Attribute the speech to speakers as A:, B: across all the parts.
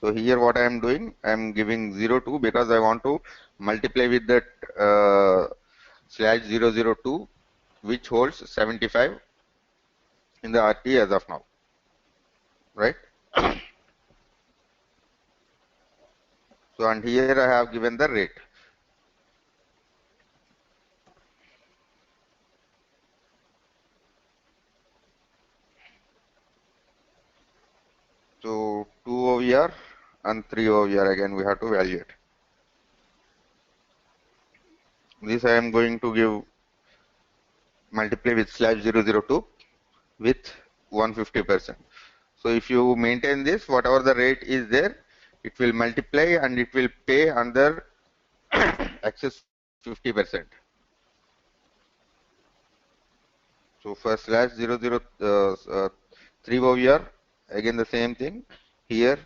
A: So here what I am doing, I am giving 02 because I want to multiply with that /002, which holds 75 in the RT as of now, right? So and here I have given the rate. So 2 OVR and 3 OVR again we have to evaluate. This I am going to give multiply with /002 with 150%. So if you maintain this, whatever the rate is there, it will multiply and it will pay under excess 50%. So for /003 OVR, again the same thing. Here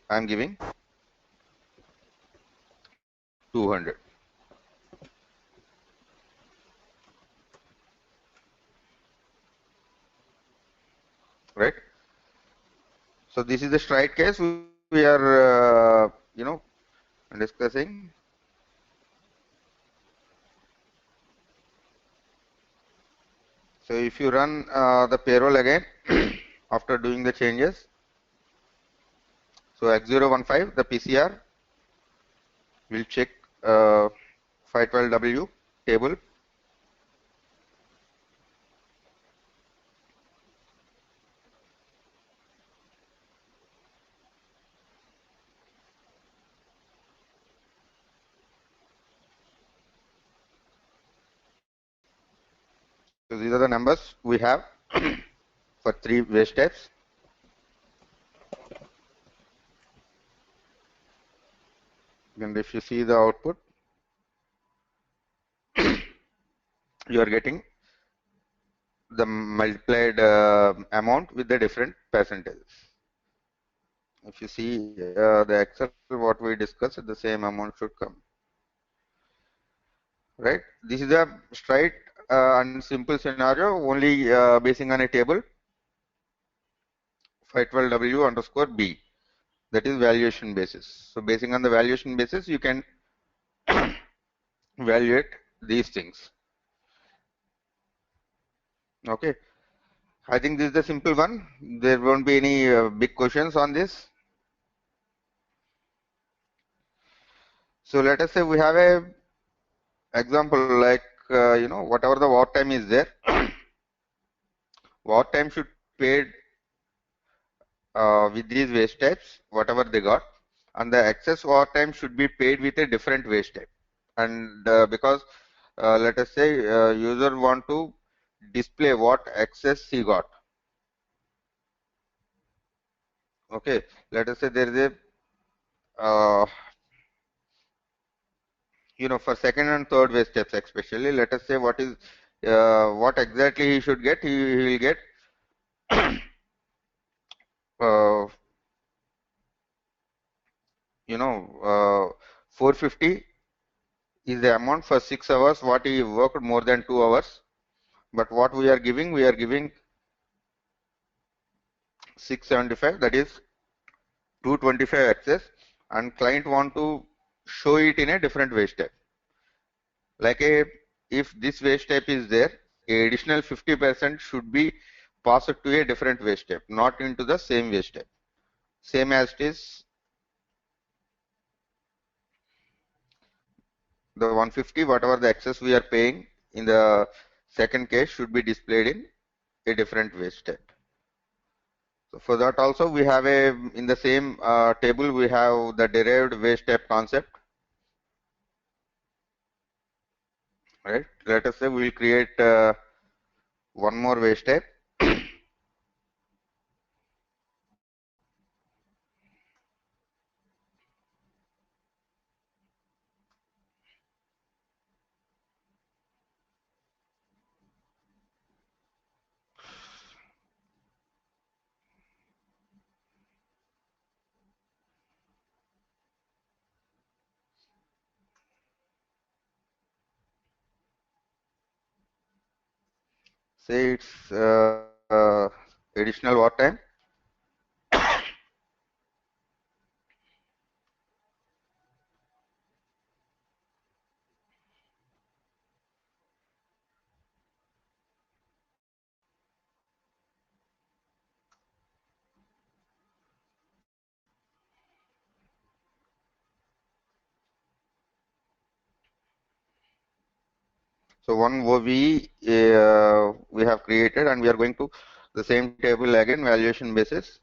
A: I am giving 200. Right. So this is the stride case we are, discussing. So if you run the payroll again after doing the changes, so X015, the PCR will check 512W table. So these are the numbers we have for 3 waste types. And if you see the output, you are getting the multiplied amount with the different percentages. If you see the Excel, what we discussed, the same amount should come. Right? This is a straight and simple scenario, only basing on a table 512W underscore B. That is valuation basis. So basing on the valuation basis, you can evaluate these things. Okay. I think this is the simple one. There won't be any big questions on this. So let us say we have a example like whatever the war time is there, war time should paid with these waste types whatever they got, and the excess war time should be paid with a different waste type. And because let us say user want to display what excess he got. Okay, let us say there is a for second and third waste steps especially, let us say what is what exactly he should get. He will get uh, 450 is the amount for 6 hours what he worked more than 2 hours. But what we are giving 675, that is 225 excess, and client want to show it in a different waste type. Like if this waste type is there, a additional 50% should be passed to a different waste type, not into the same waste type. Same as it is, the 150, whatever the excess we are paying in the second case should be displayed in a different waste type. So for that also we have in the same table we have the derived waste type concept. Right? Let us say we will create one more waste type. Say it's uh, additional what time? So one OVE we have created, and we are going to the same table again, valuation basis.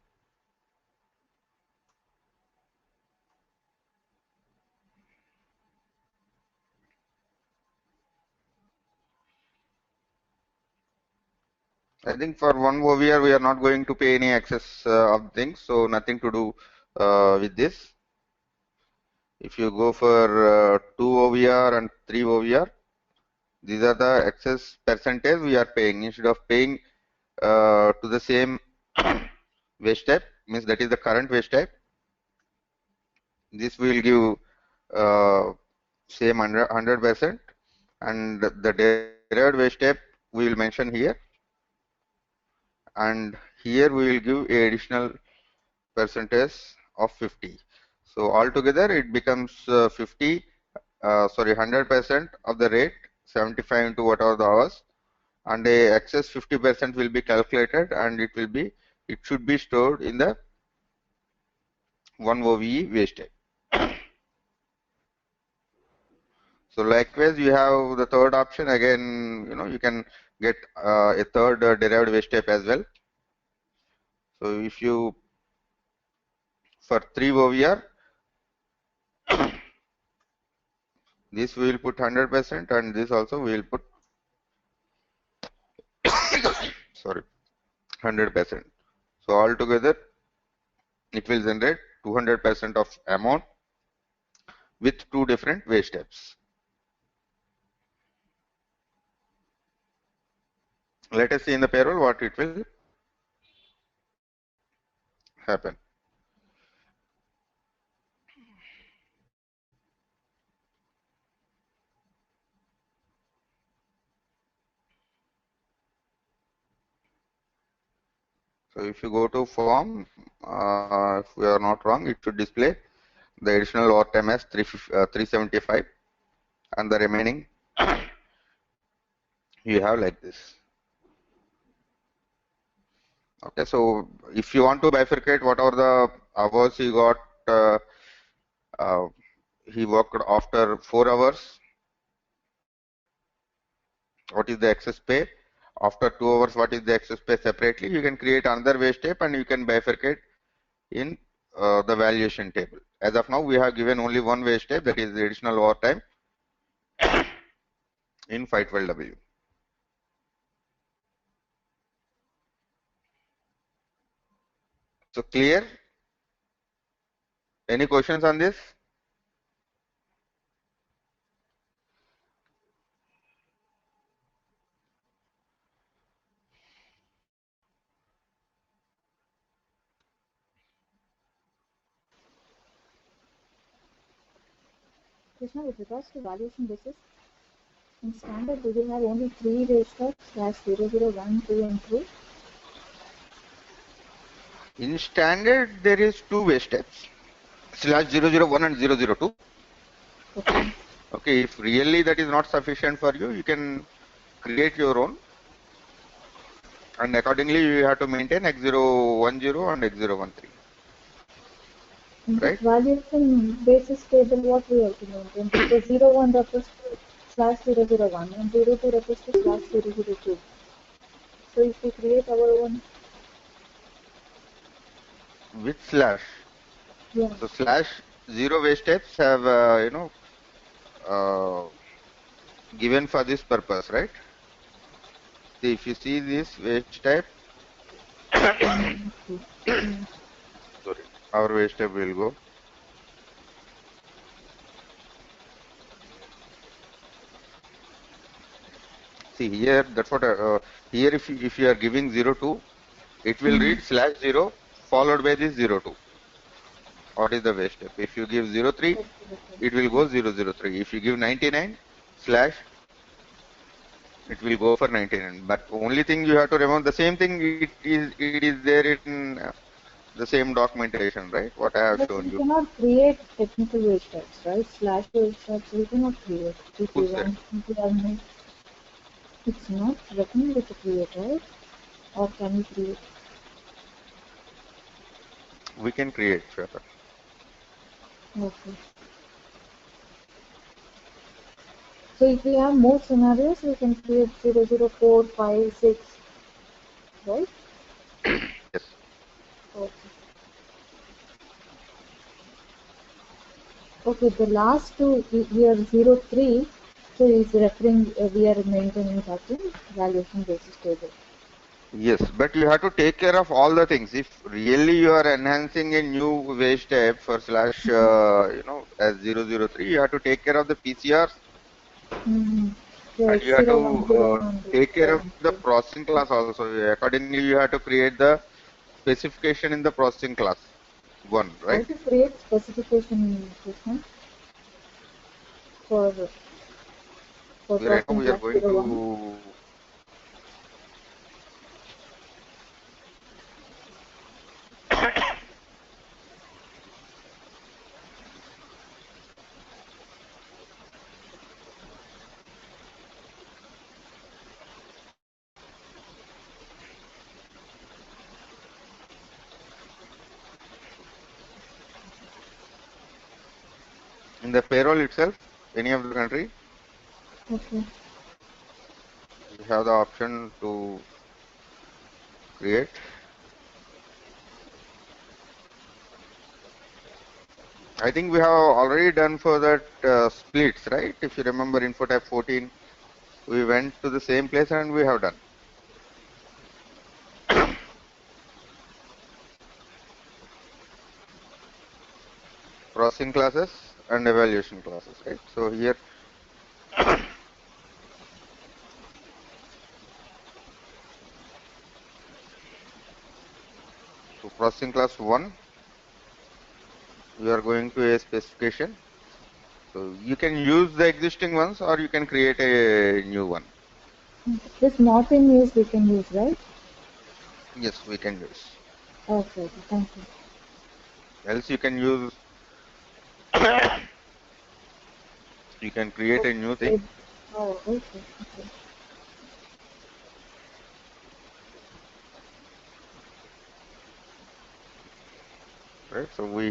A: I think for one OVR we are not going to pay any access of things, so nothing to do with this. If you go for 2 OVR and 3 OVR, these are the excess percentage we are paying. Instead of paying to the same waste type, means that is the current waste type, this will give same 100%, and the derived waste type we will mention here, and here we will give a additional percentage of 50. So altogether it becomes 100% of the rate, 75 into whatever the hours, and a excess 50% will be calculated, and it should be stored in the 1 OVE waste type. So likewise, you have the third option again. You can get a third derived waste type as well. So if you for 3 OVR, this we will put 100%, and this also we will put sorry 100%. So altogether it will generate 200% of amount with two different waste types. Let us see in the payroll what it will happen. So if you go to form, if we are not wrong, it should display the additional overtime as 375, and the remaining you have like this. Okay, so if you want to bifurcate whatever the hours he got, uh, he worked after 4 hours, what is the excess pay? After 2 hours, what is the excess pay separately? You can create another waste tape and you can bifurcate in the valuation table. As of now, we have given only one waste tape, that is the additional overtime in 512W. So clear? Any questions on this?
B: Krishna, with regards to valuation basis, in standard, do we have only 3 waste types, /001, 2, and 3?
A: In standard, there is 2 waste types, /001 and 002.
B: Okay.
A: Okay, if really that is not sufficient for you, you can create your own, and accordingly you have to maintain X010 and X013.
B: In
A: Right?
B: this valuation basis table, what we have to maintain? Because 01 refers to /001 and 02 refers to /002. So if we create our own,
A: With slash.
B: yeah.
A: So /0 waste types have uh, given for this purpose, right? See, if you see this waste type, sorry, our waste type will go. See here, that's what here if you are giving 02, it will read /0 followed by this 02. What is the waste step? If you give 03, it will go 003. If you give 99 slash, it will go for 99. But only thing you have to remember, the same thing it is there in the same documentation, right? What I have
B: But
A: shown
B: we
A: you.
B: cannot create technical waste types, right? Slash waste types we cannot create. If we
A: Who said?
B: want, if we are made, it's not recommended to create, right? Or can we create?
A: We can create,
B: Okay. So if we have more scenarios, we can create 0, 0, 4, 5, 6, right?
A: Yes.
B: Okay. Okay, the last two here 0, 3, so is referring we are maintaining that in valuation basis table.
A: Yes, but you have to take care of all the things. If really you are enhancing a new wage type for slash, as 003, you have to take care of the PCRs,
B: Mm-hmm. Yeah,
A: and you
B: it's
A: have
B: 0,
A: to
B: 1, 0, and
A: take care
B: 0,
A: of
B: 1,
A: the
B: 3.
A: processing class also. Accordingly, you have to create the specification in the processing class one,
B: How
A: right?
B: to create specification, Krishna, for
A: Right now
B: processing
A: we are
B: class
A: going
B: 0, 1?
A: to in the payroll itself, any of the country,
B: Okay.
A: you have the option to create. I think we have already done for that splits, right? If you remember InfoType 14, we went to the same place and we have done. Processing classes and evaluation classes, right? So here, so processing class 1, we are going to a specification. So you can use the existing ones or you can create a new one.
B: This not in use we can use, right?
A: Yes, we can use.
B: Okay, thank you.
A: Else you can use, you can create a new thing.
B: Okay. Oh, okay, okay.
A: Right. So we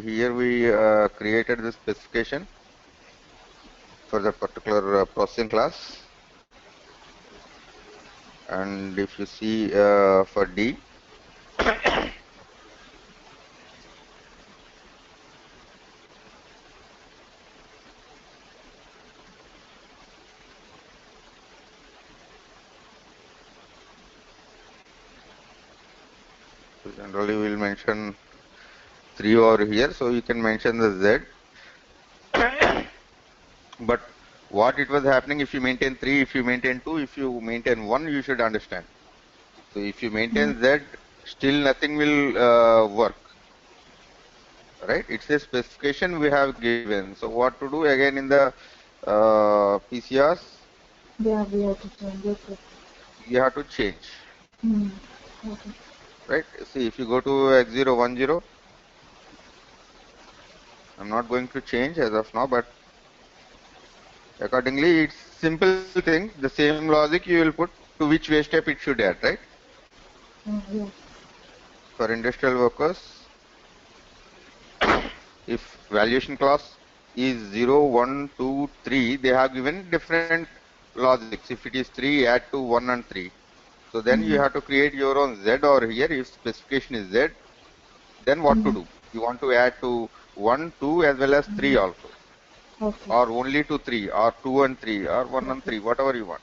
A: created the specification for the particular processing class. And if you see for D, so generally we'll mention 3 over here, so you can mention the Z. But what it was happening, if you maintain 3, if you maintain 2, if you maintain 1, you should understand. So if you maintain Z, still nothing will work. Right? It's a specification we have given. So what to do again in the PCRs?
B: Yeah, we have to change it.
A: You have to change.
B: Okay.
A: Right? See, if you go to X010, I'm not going to change as of now, but accordingly, it's simple thing. The same logic you will put to which wage step it should add, right?
B: Yeah.
A: For industrial workers, if valuation class is 0, 1, 2, 3, they have given different logics. If it is 3, add to 1 and 3. So then you have to create your own Z over here. If specification is Z, then what to do? You want to add to 1, 2 as well as 3 also.
B: Okay.
A: Or only to 3, or 2 and 3, or 1 and 3, whatever you want.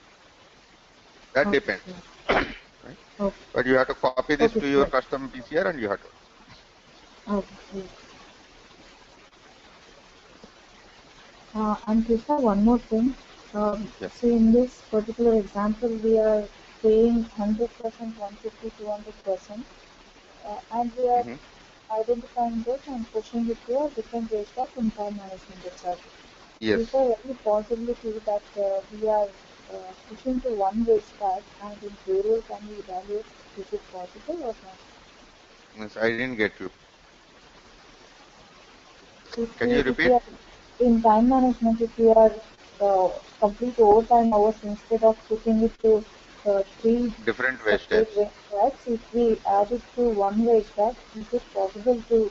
A: That
B: Okay.
A: depends. Right?
B: Okay.
A: But you have to copy this
B: Okay,
A: to your
B: sure.
A: custom PCR and you have to.
B: Okay. And Krishna, one more thing.
A: Yes.
B: So in this particular example, we are paying 100%, 150, 200%, and we are
A: Mm-hmm.
B: identifying this and pushing it to a different wage stack in time management itself.
A: Yes.
B: Is there any possibility that we are pushing to one wage stack and in payroll can we evaluate is it possible or not?
A: Yes, I didn't get you. Can you
B: If we
A: repeat?
B: are in time management, if we are complete overtime hours instead of putting it to three
A: Different wage
B: separate
A: types.
B: wage stacks, if we add it to one wage stack, is it possible to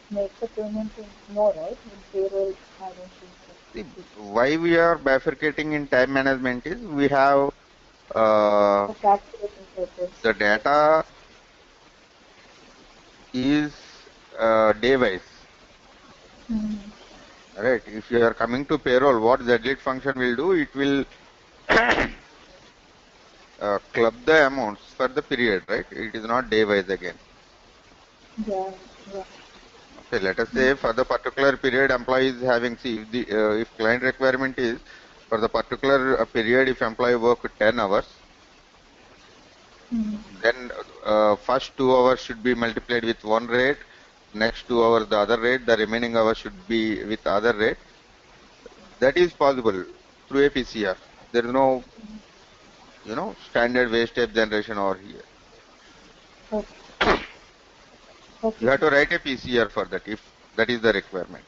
B: make the payment in more, right? In payroll, I don't think so.
A: See, why we are bifurcating in time management is we have
B: For calculating purpose.
A: the data is day wise, right? If you are coming to payroll, what zlit function will do, it will club the amounts for the period, right? It is not day wise again.
B: Yeah.
A: Okay, let us say for the particular period employee is having, see, if client requirement is for the particular period, if employee work 10 hours, then first 2 hours should be multiplied with one rate, next 2 hours the other rate, the remaining hours should be with other rate. That is possible through a PCR. There is no, standard wage type generation over here.
B: Okay.
A: You have to write a PCR for that if that is the requirement.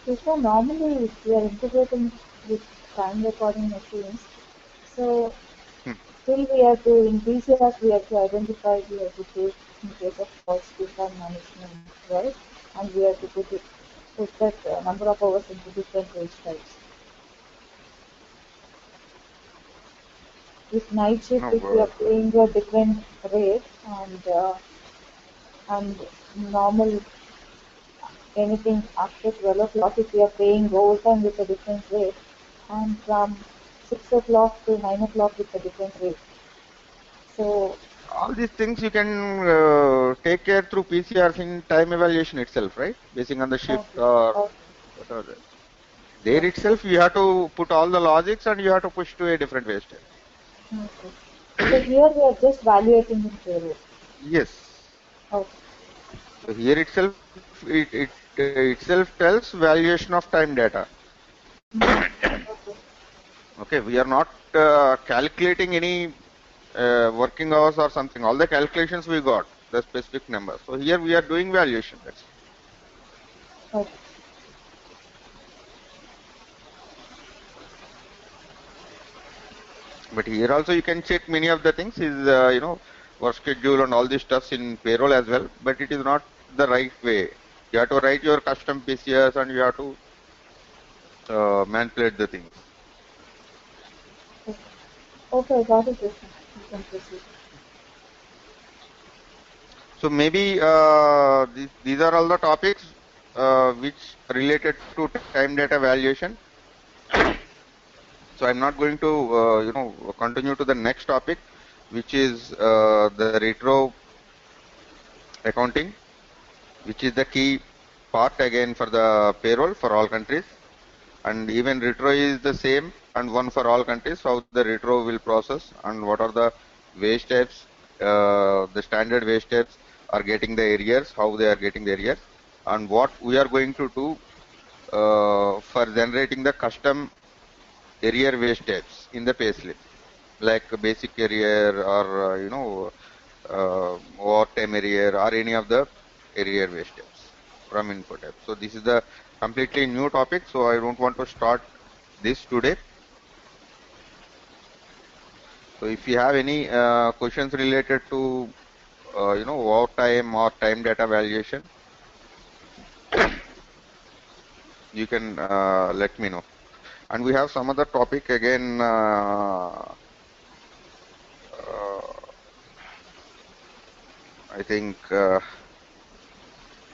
B: So normally we are integrating with time recording machines. So still we have to, in PCRs we have to identify, we have to take in case of false time management, right? And we have to put that number of hours into different wage types. With night shift, if we are paying a different rate and normal anything after 12 o'clock, if we are paying overtime with a different rate, and from 6 o'clock to 9 o'clock with a different rate. So
A: all these things you can take care through PCRs in time evaluation itself, right? Basing on the shift or whatever. There itself you have to put all the logics and you have to push to a different wage type.
B: Okay. So here we are just evaluating in payroll.
A: Yes.
B: Okay.
A: So here itself, it itself tells valuation of time data. Okay, we are not calculating any working hours or something. All the calculations we got, the specific number. So here we are doing valuation. That's it.
B: Okay.
A: But here also you can check many of the things is work schedule and all these stuffs in payroll as well. But it is not the right way. You have to write your custom PCS and you have to manipulate the things.
B: Okay, got it. You can proceed.
A: So maybe these are all the topics which related to time data valuation. So I'm not going to continue to the next topic, which is the retro accounting, which is the key part again for the payroll for all countries. And even retro is the same and one for all countries, how the retro will process and what are the wage types, the standard wage types are getting the arrears, how they are getting the arrears, and what we are going to do for generating the custom arrear wage types in the payslip, like basic arrear or overtime arrear or any of the arrear wage types from input type. So this is the completely new topic, so I don't want to start this today. So if you have any questions related to overtime or time data valuation, you can let me know. And we have some other topic again. I think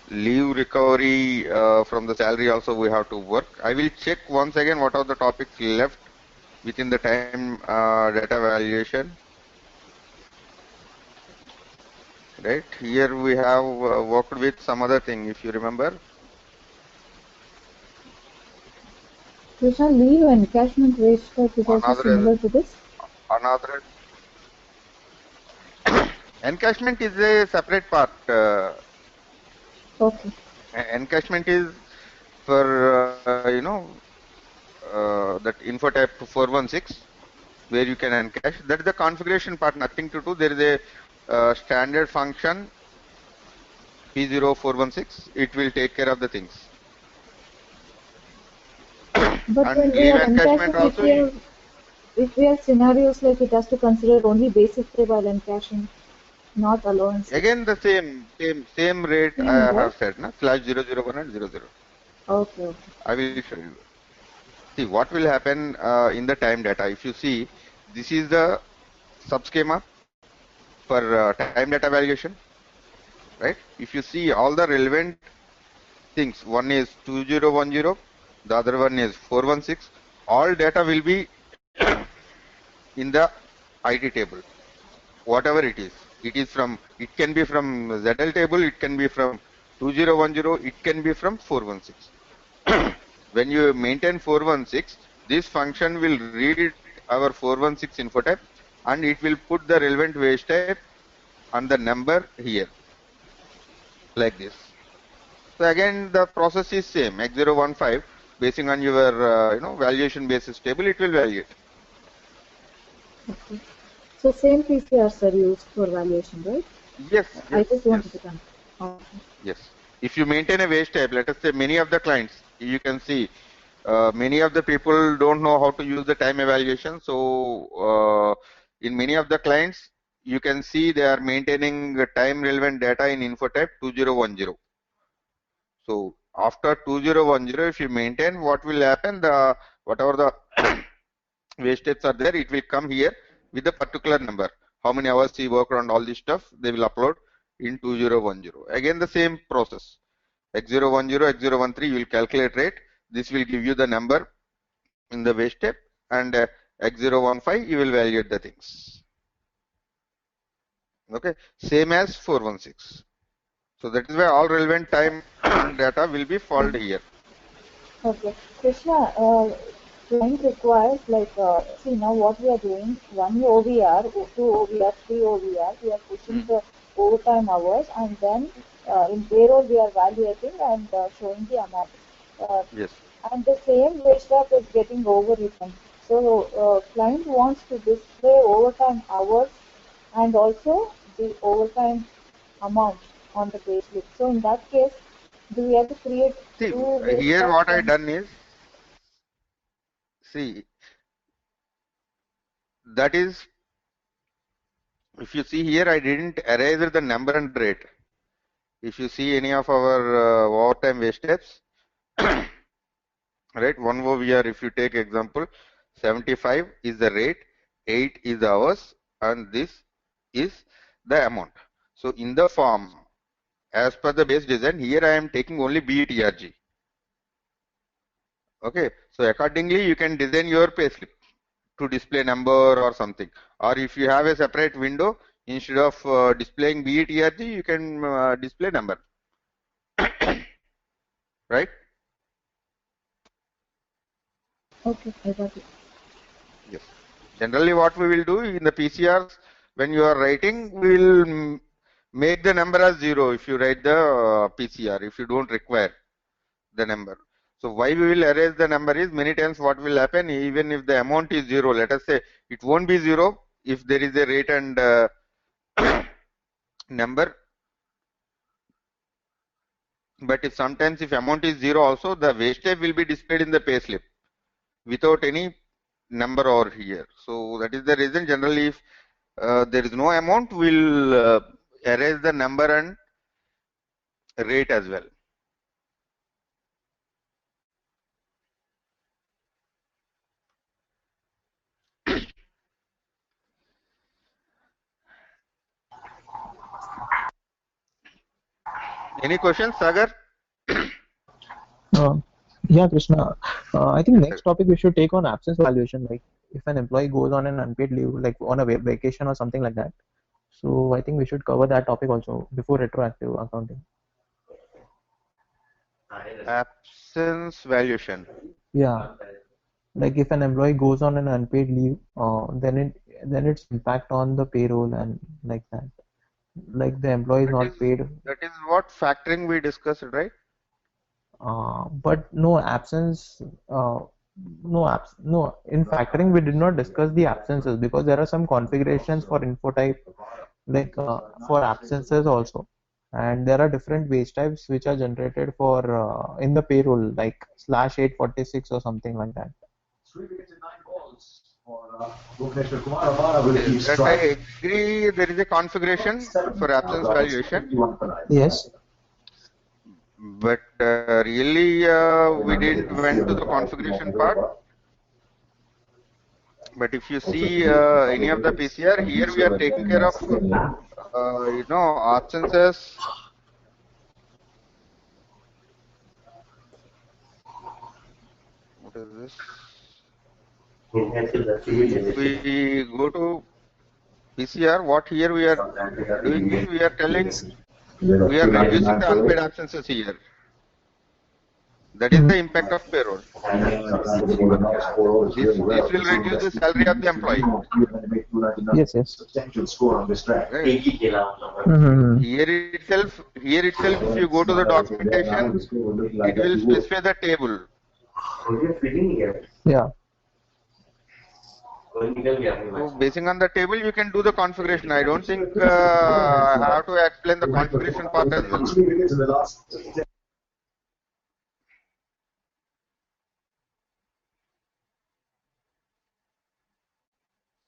A: leave recovery from the salary also we have to work. I will check once again what are the topics left within the time data valuation. Right here we have worked with some other thing, if you remember.
B: Krishna, leave and encashment wage type is also similar to this?
A: Another encashment is a separate part.
B: Okay.
A: Encashment is for that info type 416 where you can encash. That is the configuration part, nothing to do. There is a standard function P0416. It will take care of the things.
B: But
A: and
B: when we are encashing,
A: also,
B: if we have scenarios like it has to consider only basic pay while encashing, not allowance.
A: Again the same rate I have said, na? /001 and 00.
B: Okay, okay.
A: I will show you. See what will happen in the time data. If you see, this is the subschema for time data valuation, right? If you see all the relevant things, one is 2010, the other one is 416. All data will be in the IT table, whatever it is. It can be from ZL table, it can be from 2010, it can be from 416. When you maintain 416, this function will read our 416 info type and it will put the relevant wage type and the number here, like this. So again, the process is same, X015, basing on your valuation basis table, it will evaluate.
B: Okay. So same PCRs are used for valuation, right?
A: Yes,
B: I just wanted to
A: yes.
B: confirm. Okay.
A: Yes. If you maintain a wage type, let us say many of the clients, you can see many of the people don't know how to use the time evaluation. So in many of the clients, you can see they are maintaining time relevant data in info type 2010. So after 2010, if you maintain, what will happen? The whatever the wage types are there, it will come here with a particular number. How many hours he worked on all this stuff, they will upload in 2010. Again, the same process. X010, X013, you will calculate rate. This will give you the number in the wage step, and X015, you will evaluate the things. Okay, same as 416. So that is why all relevant time data will be followed here.
B: Okay. Krishna, client requires like, see now what we are doing, one OVR, two OVR, three OVR, we are pushing the overtime hours and then in payroll we are evaluating and showing the amount.
A: Yes.
B: And the same wage step is getting overwritten. So client wants to display overtime hours and also the overtime amount on the payslip. So in that case, do we have to create
A: See,
B: two wage
A: here
B: stubs?
A: what I done is, see, that is, if you see here, I didn't erase the number and rate. If you see any of our overtime wage steps, right, one OVR, if you take example, 75 is the rate, 8 is the hours, and this is the amount. So in the form, as per the base design, here I am taking only BETRG. Okay, so accordingly you can design your payslip to display number or something. Or if you have a separate window, instead of displaying BETRG, you can display number. Right?
B: Okay, I got it.
A: Yes. Generally, what we will do in the PCRs, when you are writing, we will make the number as 0 if you write the PCR, if you don't require the number. So why we will erase the number is, many times what will happen, even if the amount is 0, let us say it won't be 0 if there is a rate and number. But if sometimes if amount is 0 also, the wage type will be displayed in the payslip without any number over here. So that is the reason, generally if there is no amount, we'll erase the number and rate as well. Any questions, Sagar?
C: Uh, yeah, Krishna. I think
A: Yes,
C: next
A: sir.
C: topic we should take on absence valuation. Like if an employee goes on an unpaid leave, like on a vacation or something like that. So I think we should cover that topic also before retroactive accounting.
A: Absence valuation.
C: Yeah, like if an employee goes on an unpaid leave, then its impact on the payroll and like that. Like the employee is not paid,
A: That is what factoring we discussed, right?
C: but no absence. No, in factoring we did not discuss the absences because there are some configurations for info type like for absences also, and there are different wage types which are generated for in the payroll like /846 or something like that.
A: Okay, that I agree. There is a configuration for absence valuation,
C: Yes.
A: but really we didn't went to the configuration part. But if you see any of the PCR, here we are taking care of absences. What is this? If we go to PCR, what here we are doing is we are telling we are reducing the unpaid absences here. That is the impact of payroll. This will reduce the salary of the employee.
C: Yes, yes.
A: Right. Here itself, if you go to the documentation, it will specify the table.
C: Yeah.
A: So basing on the table, you can do the configuration. I don't think I have to explain the configuration part as well.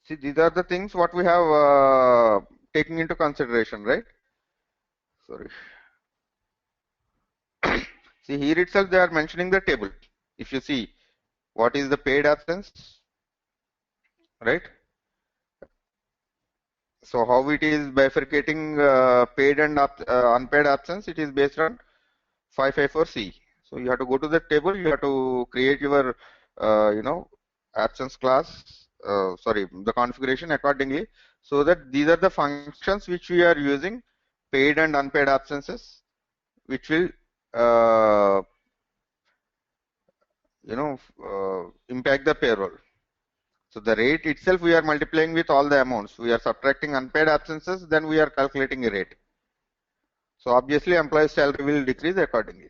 A: See, these are the things what we have taken into consideration, right? Sorry. See, here itself they are mentioning the table. If you see, what is the paid absence, right? So how it is bifurcating paid and unpaid absence, it is based on 554C. So you have to go to the table, you have to create your, absence class, the configuration accordingly, so that these are the functions which we are using, paid and unpaid absences, which will, impact the payroll. So the rate itself we are multiplying with all the amounts. We are subtracting unpaid absences, then we are calculating a rate. So obviously employee's salary will decrease accordingly.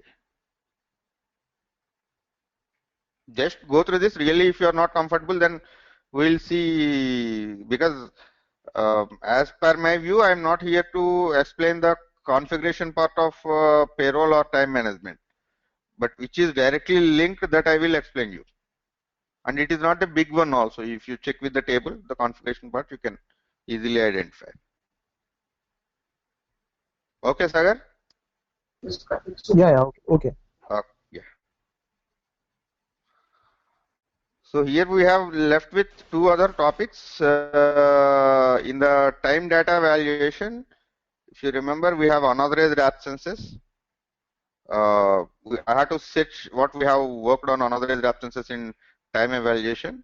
A: Just go through this. Really, if you are not comfortable, then we'll see, because as per my view, I am not here to explain the configuration part of payroll or time management, but which is directly linked, that I will explain you. And it is not a big one also. If you check with the table, the configuration part, you can easily identify. Okay, Sagar?
C: Yeah, okay.
A: Yeah. So here we have left with two other topics. In the time data valuation, if you remember, we have unauthorized absences. I had to set what we have worked on unauthorized absences in time evaluation.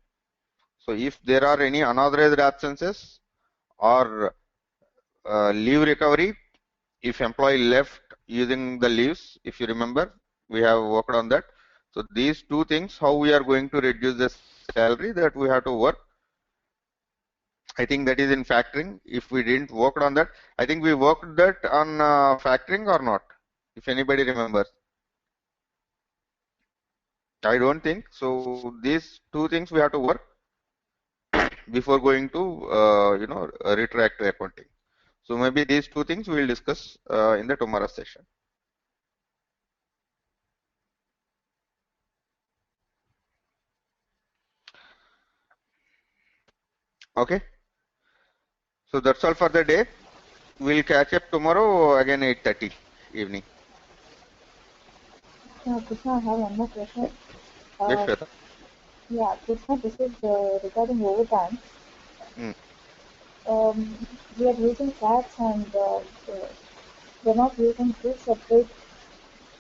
A: So if there are any unauthorized absences or leave recovery, if employee left using the leaves, if you remember, we have worked on that. So these two things, how we are going to reduce the salary, that we have to work. I think that is in factoring. If we didn't work on that, I think we worked that on factoring or not, if anybody remembers. I don't think so. These two things we have to work before going to retroactive accounting. So maybe these two things we will discuss in the tomorrow session. Okay. So that's all for the day. We'll catch up tomorrow again 8:30 evening.
B: Krishna, I have one more question.
A: Yes, Shweta.
B: Yeah, Krishna, this is regarding overtime. We are using CATs and we're not using two separate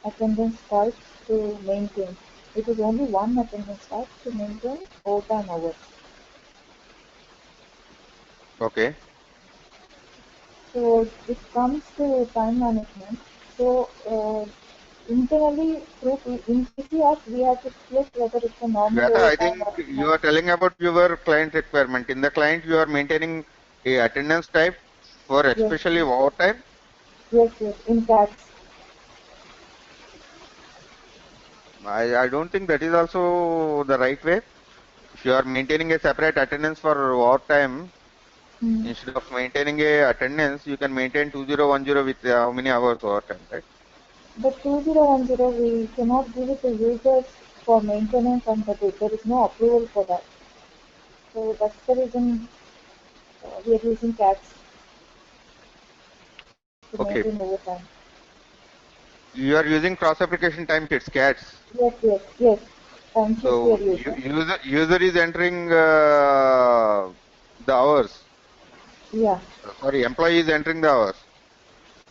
B: attendance types to maintain. It is only one attendance type to maintain overtime hours.
A: Okay.
B: So it comes to time management. So internally in PCS we have to split whether it's a normal
A: Shweta, I
B: overtime
A: think
B: or
A: you are telling about your client requirement. In the client, you are maintaining a attendance type for especially overtime.
B: Yes, in CATs.
A: I don't think that is also the right way. If you are maintaining a separate attendance for overtime, instead of maintaining a attendance, you can maintain 2010 with how many hours overtime, right?
B: But 2010 we cannot give it to users for maintenance on the day. There is no approval for that. So that's the reason we are using CATs to
A: Okay.
B: maintain overtime.
A: You are using cross-application time sheets, CATs.
B: Yes. Time sheets we
A: So
B: are using.
A: user is entering the hours.
B: Yeah.
A: Sorry, employee is entering the hours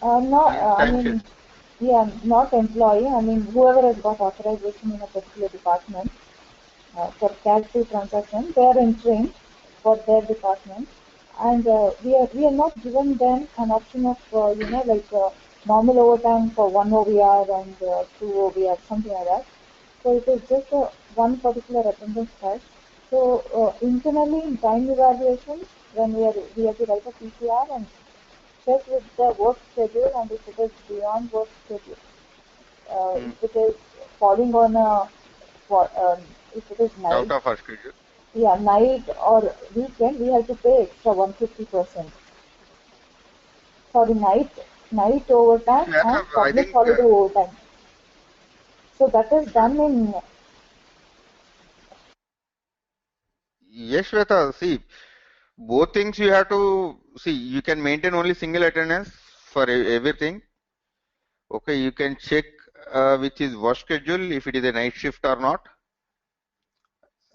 B: Not,
A: in
B: I
A: time
B: mean,
A: sheets.
B: yeah, not employee. I mean, whoever has got authorization in a particular department for cash to transaction, they are entering for their department, and we are not given them an option of like normal overtime for one OVR and two OVR, something like that. So it is just one particular attendance type. So internally in time evaluations, when we have to write a PCR and check with the work schedule, and if it is beyond work schedule,
A: Hmm.
B: if it is falling on a if it is
A: Out
B: night,
A: of our schedule.
B: yeah, night or weekend, we have to pay extra 150% for the night overtime
A: Shweta,
B: and
A: I
B: public
A: think
B: holiday overtime. So that is done in.
A: yes, Shweta. See, both things you have to see. You can maintain only single attendance for everything. Okay, you can check which is work schedule if it is a night shift or not,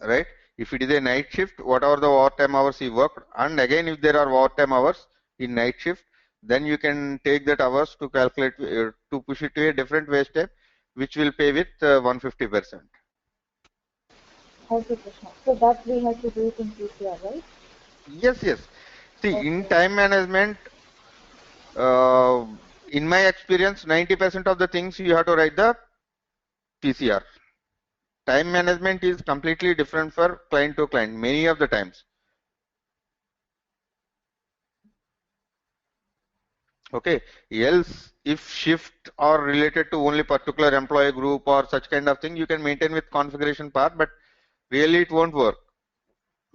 A: right? If it is a night shift, what are the overtime hours you worked, and again if there are overtime hours in night shift, then you can take that hours to calculate to push it to a different wage step, which will pay with 150%.
B: Okay, Krishna. So that we have to do it in PCR, right?
A: Yes, yes. See, in
B: Okay.
A: time management, uh, in my experience, 90% of the things you have to write the PCR. Time management is completely different for client to client, many of the times. Okay, else if shift are related to only particular employee group or such kind of thing, you can maintain with configuration part, but really it won't work.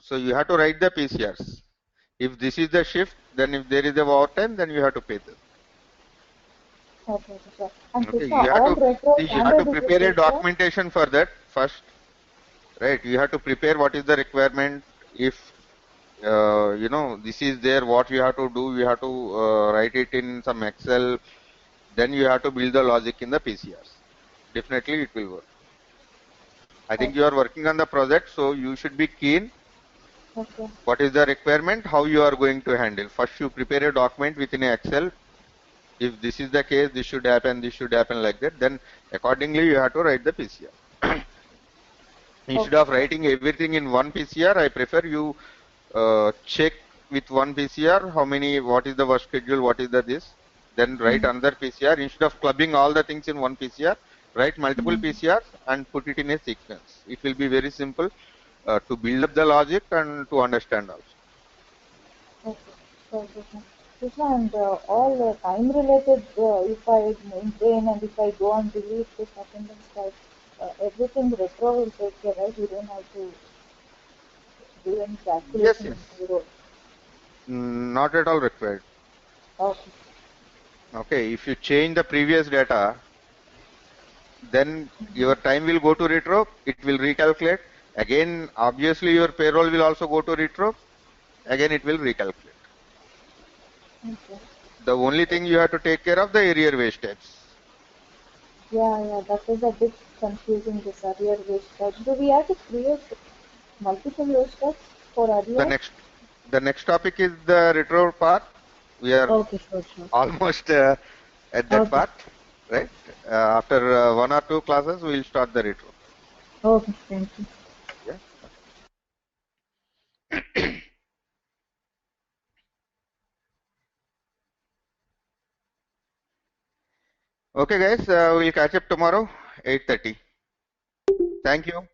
A: So you have to write the PCRs. If this is the shift, then if there is a overtime, then you have to pay this.
B: Okay, Krishna. And
A: Okay,
B: Krishna,
A: you have
B: all
A: to
B: retro
A: see, you have to
B: standard is it
A: prepare a
B: retro?
A: documentation for that first, right? You have to prepare what is the requirement. If this is there, what you have to do, you have to write it in some Excel. Then you have to build the logic in the PCRs. Definitely it will work. I think you
B: Okay.
A: are working on the project, so you should be keen.
B: Okay.
A: What is the requirement? How you are going to handle? First, you prepare a document within Excel. If this is the case, this should happen like that. Then accordingly, you have to write the PCR. Instead
B: Okay.
A: of writing everything in one PCR, I prefer you check with one PCR how many, what is the work schedule, what is the this. Then write
B: Mm-hmm.
A: another PCR. Instead of clubbing all the things in one PCR, write multiple
B: Mm-hmm.
A: PCRs and put it in a sequence. It will be very simple to build up the logic and to understand also.
B: Okay. So, Krishna. Krishna, and all time related, if I maintain and if I go and delete this attendance type, everything retro will take care, right? You don't have to do any
A: Yes,
B: calculation in
A: yes.
B: zero.
A: Not at all required.
B: Okay.
A: Okay, if you change the previous data, then your
B: Mm-hmm.
A: time will go to retro, it will recalculate. Again, obviously your payroll will also go to retro, again it will recalculate.
B: Okay.
A: The only thing you have to take care of the arrear wage types.
B: Yeah, that is a bit confusing, this arrear wage type. Do we have to create multiple wage types for
A: The
B: arrear?
A: next the next topic is the retro part. We are
B: Okay, sure.
A: almost at that
B: Okay.
A: part, right? After one or two classes, we will start the retro.
B: Okay, thank you.
A: Yeah. Okay, guys, we'll catch up tomorrow, 8:30. Thank you.